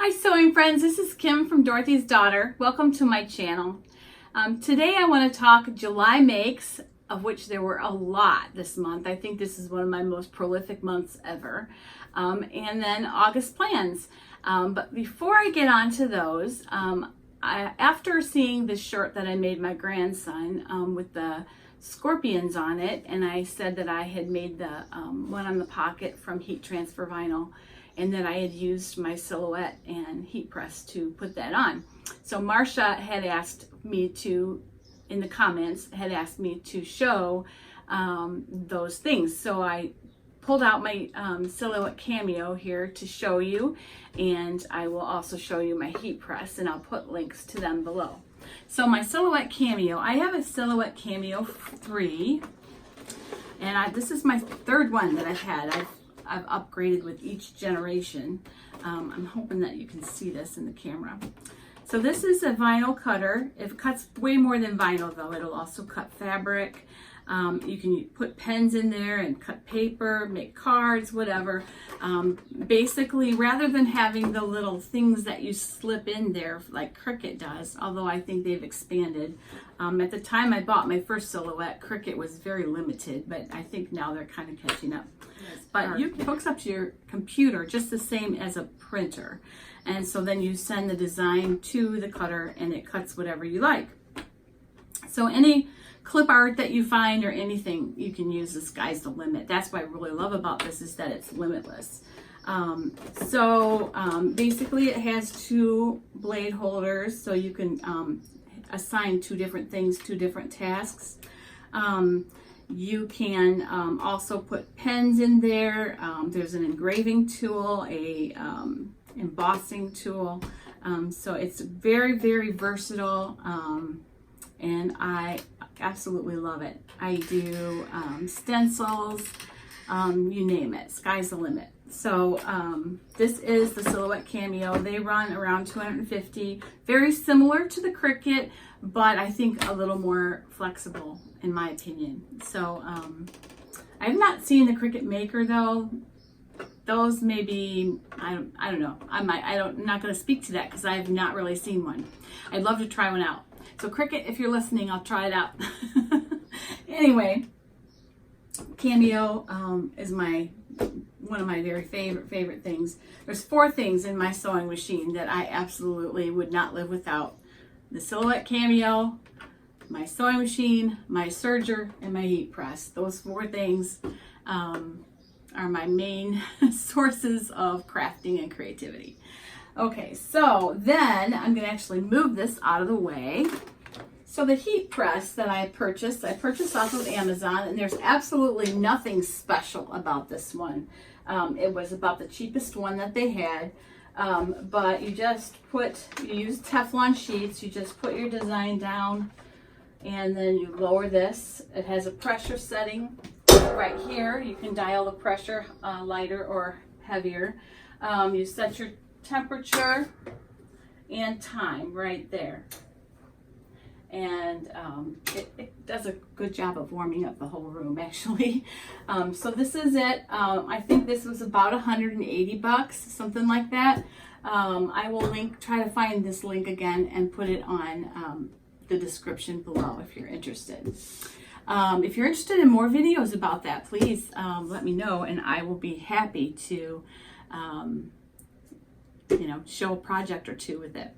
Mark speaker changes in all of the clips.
Speaker 1: Hi sewing friends, this is Kim from Dorothy's Daughter. Welcome to my channel. Today I want to talk July makes, of which there were a lot this month. I think this is one of my most prolific months ever. And then August plans. But before I get on to those, after seeing this shirt that I made my grandson with the scorpions on it, and I said that I had made the one on the pocket from heat transfer vinyl, and that I had used my silhouette and heat press to put that on. So Marcia had asked me to, in the comments, had asked me to show those things. So I pulled out my silhouette Cameo here to show you, and I will also show you my heat press, and I'll put links to them below. So my silhouette Cameo, I have a silhouette Cameo 3, and this is my third one that I've had. I've upgraded with each generation. I'm hoping that you can see this in the camera. So this is a vinyl cutter. It cuts way more than vinyl though. It'll also cut fabric. You can put pens in there and cut paper, make cards, whatever. Basically, rather than having the little things that you slip in there like Cricut does, although I think they've expanded. At the time I bought my first silhouette, Cricut was very limited, but I think now they're kind of catching up. But it hooks up to your computer just the same as a printer. And so then you send the design to the cutter and it cuts whatever you like. So any clip art that you find or anything, you can use. The sky's the limit. That's what I really love about this, is that it's limitless. Basically it has two blade holders, so you can assign two different things, two different tasks. You can also put pens in there. There's an engraving tool, a embossing tool. So it's very, very versatile, and I absolutely love it. I do stencils, you name it. Sky's the limit. So this is the silhouette Cameo. They run around $250. Very similar to the Cricut, but I think a little more flexible in my opinion. So I have not seen the Cricut Maker though. Those maybe, I don't know. I'm not going to speak to that because I have not really seen one. I'd love to try one out. So Cricut, if you're listening, I'll try it out. Anyway, Cameo is one of my very favorite things. There's 4 things in my sewing machine that I absolutely would not live without: the silhouette Cameo, my sewing machine, my serger, and my heat press. Those 4 things are my main sources of crafting and creativity. Okay, so then I'm going to actually move this out of the way. So the heat press that I purchased off of Amazon, and there's absolutely nothing special about this one. It was about the cheapest one that they had. But you use Teflon sheets, you just put your design down, and then you lower this. It has a pressure setting right here. You can dial the pressure lighter or heavier. You set your temperature and time right there. And it does a good job of warming up the whole room, actually. So this is it. I think this was about $180, something like that. I will try to find this link again and put it on the description below if you're interested. If you're interested in more videos about that, please let me know, and I will be happy to show a project or two with it.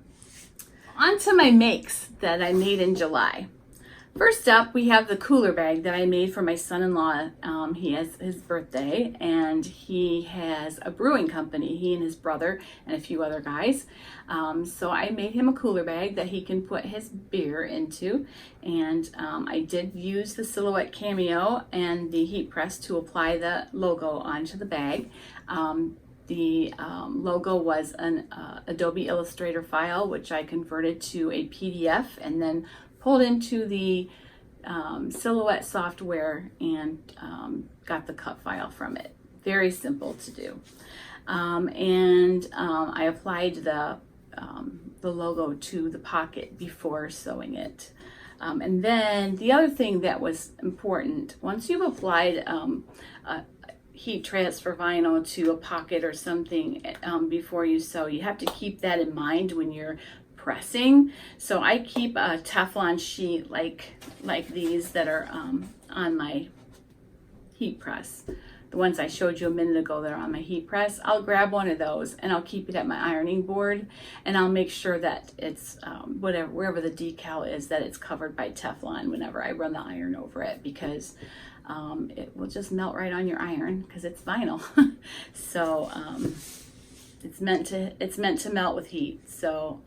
Speaker 1: On to my makes that I made in July. First up, we have the cooler bag that I made for my son-in-law. He has his birthday, and he has a brewing company, he and his brother and a few other guys. So I made him a cooler bag that he can put his beer into, and I did use the silhouette Cameo and the heat press to apply the logo onto the bag. The logo was an Adobe Illustrator file, which I converted to a PDF and then pulled into the Silhouette software and got the cut file from it. Very simple to do. I applied the logo to the pocket before sewing it. And then the other thing that was important, once you've applied heat transfer vinyl to a pocket or something before you sew. You have to keep that in mind when you're pressing. So I keep a Teflon sheet like these that are on my heat press. The ones I showed you a minute ago that are on my heat press. I'll grab one of those and I'll keep it at my ironing board, and I'll make sure that it's wherever the decal is, that it's covered by Teflon whenever I run the iron over it, because it will just melt right on your iron because it's vinyl. So it's meant to melt with heat. So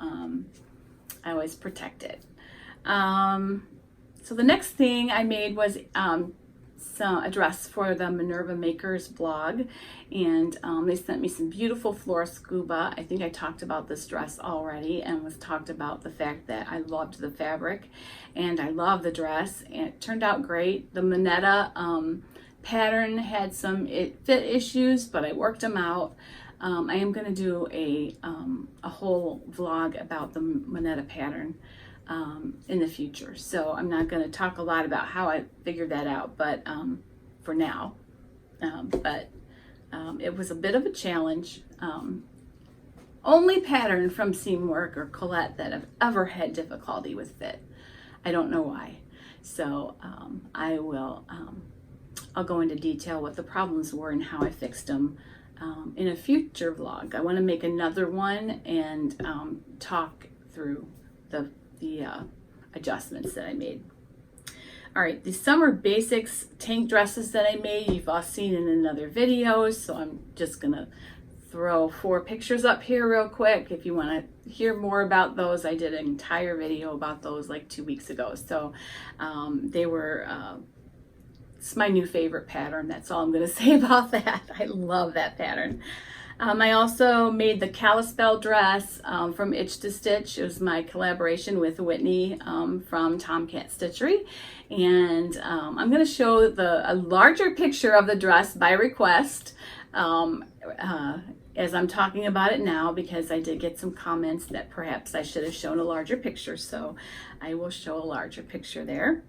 Speaker 1: I always protect it. So the next thing I made was a dress for the Minerva Makers blog, and they sent me some beautiful Floral Scuba. I think I talked about this dress already and was talked about the fact that I loved the fabric and I love the dress, and it turned out great. The Moneta pattern had some fit issues, but I worked them out. I am going to do a whole vlog about the Moneta pattern in the future. So I'm not going to talk a lot about how I figured that out, but for now. It was a bit of a challenge. Only pattern from Seamwork or Colette that I've ever had difficulty with fit. I don't know why. So I'll go into detail what the problems were and how I fixed them in a future vlog. I want to make another one and talk through the adjustments that I made. All right, the summer basics tank dresses that I made, you've all seen in another video, so I'm just gonna throw 4 pictures up here real quick. If you want to hear more about those, I did an entire video about those like 2 weeks ago. So they were it's my new favorite pattern. That's all I'm gonna say about that. I love that pattern. I also made the Kalispell dress from Itch to Stitch. It was my collaboration with Whitney from Tomcat Stitchery. And I'm going to show a larger picture of the dress by request as I'm talking about it now, because I did get some comments that perhaps I should have shown a larger picture. So I will show a larger picture there.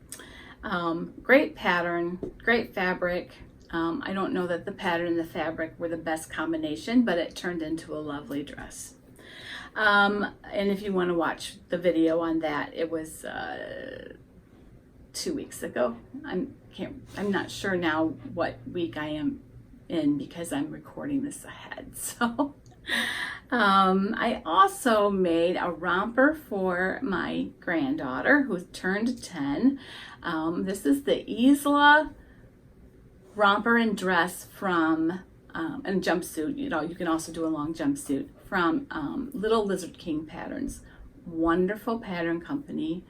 Speaker 1: Great pattern, great fabric. I don't know that the pattern and the fabric were the best combination, but it turned into a lovely dress. And if you want to watch the video on that, it was 2 weeks ago. I'm not sure now what week I am in because I'm recording this ahead. So I also made a romper for my granddaughter who turned 10. This is the Isla romper and dress from and jumpsuit. You know, you can also do a long jumpsuit from Little Lizard King Patterns. Wonderful pattern company,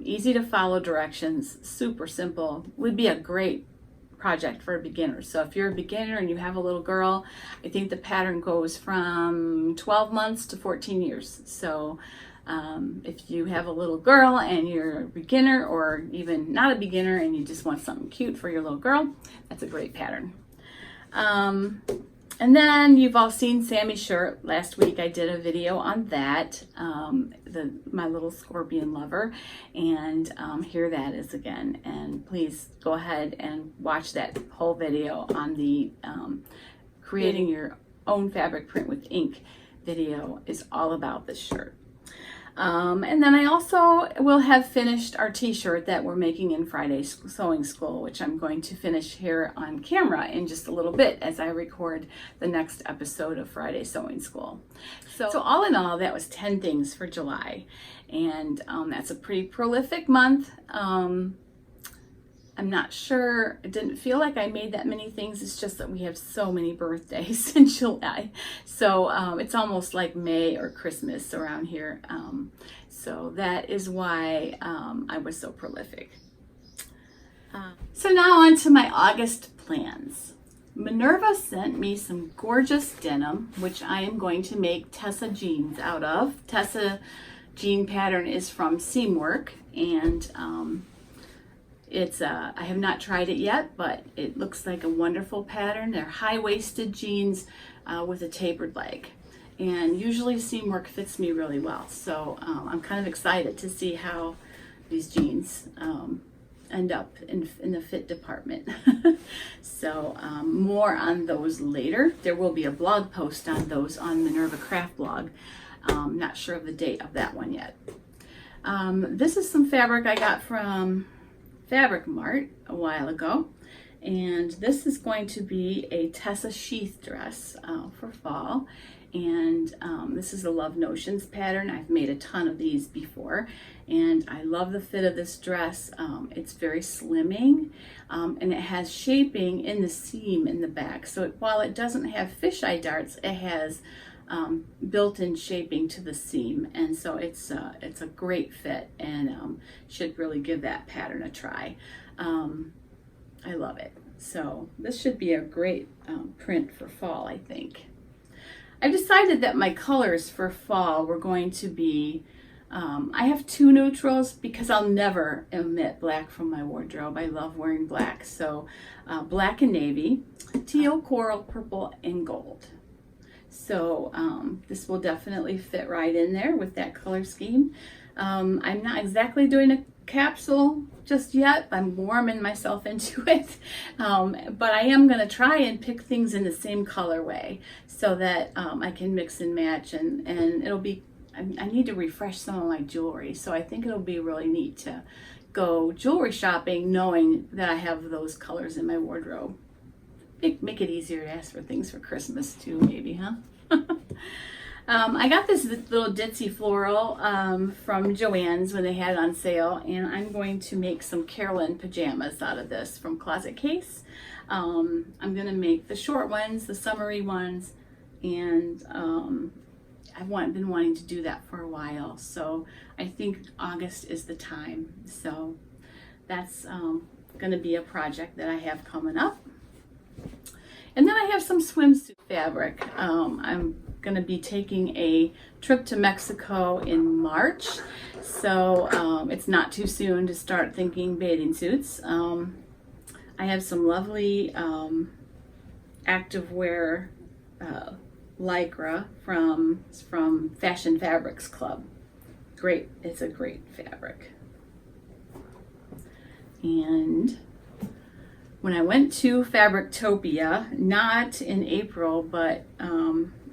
Speaker 1: easy to follow directions, super simple. Would be a great project for a beginner. So if you're a beginner and you have a little girl, I think the pattern goes from 12 months to 14 years. So if you have a little girl and you're a beginner, or even not a beginner and you just want something cute for your little girl, that's a great pattern. And then you've all seen Sammy's shirt. Last week I did a video on that, my little scorpion lover, and here that is again. And please go ahead and watch that whole video on the creating your own fabric print with ink video. Is all about this shirt. And then I also will have finished our t-shirt that we're making in Friday Sewing School, which I'm going to finish here on camera in just a little bit as I record the next episode of Friday Sewing School. So all in all, that was 10 things for July, and that's a pretty prolific month. I'm not sure, it didn't feel like I made that many things. It's just that we have so many birthdays in July. So it's almost like May or Christmas around here. So that is why I was so prolific. So now on to my August plans. Minerva sent me some gorgeous denim, which I am going to make Tessa jeans out of. Tessa jean pattern is from Seamwork, and I have not tried it yet, but it looks like a wonderful pattern. They're high-waisted jeans with a tapered leg. And usually Seamwork fits me really well. So I'm kind of excited to see how these jeans end up in the fit department. So more on those later. There will be a blog post on those on Minerva Craft blog. Not sure of the date of that one yet. This is some fabric I got from Fabric Mart a while ago, and this is going to be a Tessa Sheath dress for fall. And this is a Love Notions pattern. I've made a ton of these before, and I love the fit of this dress. It's very slimming, and it has shaping in the seam in the back. So while it doesn't have fisheye darts, it has built-in shaping to the seam, and so it's a great fit, and should really give that pattern a try. I love it. So this should be a great print for fall, I think. I've decided that my colors for fall were going to be, I have two neutrals because I'll never omit black from my wardrobe. I love wearing black. So black and navy, teal, coral, purple, and gold. So this will definitely fit right in there with that color scheme. I'm not exactly doing a capsule just yet. I'm warming myself into it, but I am going to try and pick things in the same colorway so that I can mix and match, and it'll be, I need to refresh some of my jewelry, so I think it'll be really neat to go jewelry shopping knowing that I have those colors in my wardrobe. Make it easier to ask for things for Christmas too, maybe, huh? I got this little ditzy floral from Joann's when they had it on sale, and I'm going to make some Carolyn pajamas out of this from Closet Case. I'm going to make the short ones, the summery ones, and I've been wanting to do that for a while, so I think August is the time. So that's going to be a project that I have coming up. And then I have some swimsuit fabric. I'm going to be taking a trip to Mexico in March, so it's not too soon to start thinking bathing suits. I have some lovely activewear lycra from Fashion Fabrics Club. Great, it's a great fabric. And when I went to Fabrictopia, not in April, but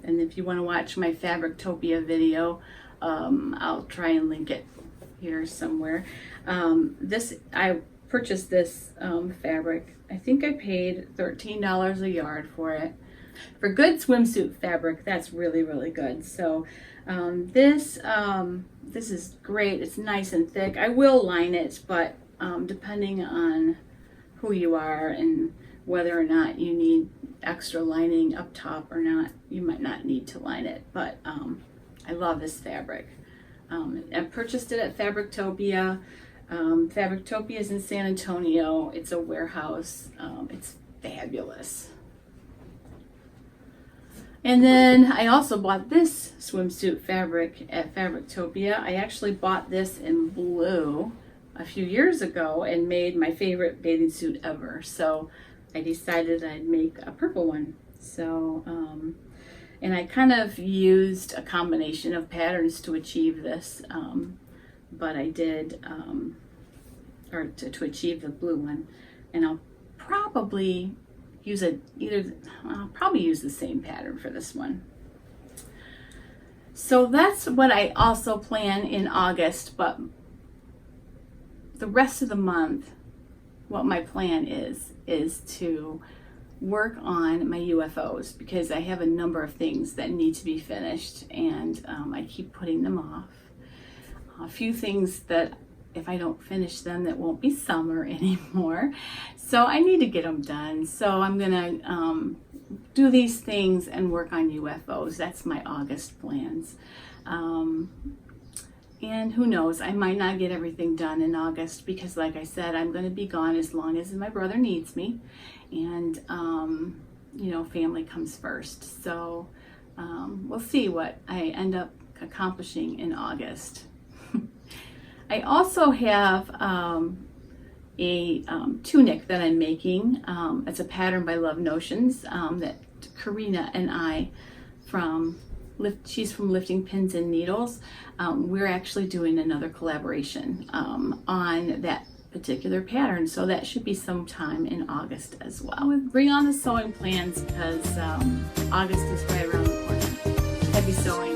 Speaker 1: and if you want to watch my Fabrictopia video, I'll try and link it here somewhere. I purchased this fabric. I think I paid $13 a yard for it. For good swimsuit fabric, that's really, really good. So this is great. It's nice and thick. I will line it, but depending on who you are and whether or not you need extra lining up top or not, you might not need to line it, but I love this fabric. I purchased it at Fabrictopia. Fabrictopia is in San Antonio. It's a warehouse. It's fabulous. And then I also bought this swimsuit fabric at Fabrictopia. I actually bought this in blue a few years ago and made my favorite bathing suit ever. So I decided I'd make a purple one. So, and I kind of used a combination of patterns to achieve this, but I did, or to achieve the blue one. And I'll probably use I'll probably use the same pattern for this one. So that's what I also plan in August, but the rest of the month, what my plan is to work on my UFOs, because I have a number of things that need to be finished, and I keep putting them off. A few things that if I don't finish them, that won't be summer anymore. So I need to get them done. So I'm gonna do these things and work on UFOs. That's my August plans. And who knows, I might not get everything done in August because, like I said, I'm going to be gone as long as my brother needs me. And, you know, family comes first. So we'll see what I end up accomplishing in August. I also have a tunic that I'm making. It's a pattern by Love Notions that Karina and I she's from Lifting Pins and Needles. We're actually doing another collaboration on that particular pattern. So that should be sometime in August as well. Bring on the sewing plans because August is right around the corner. Happy sewing.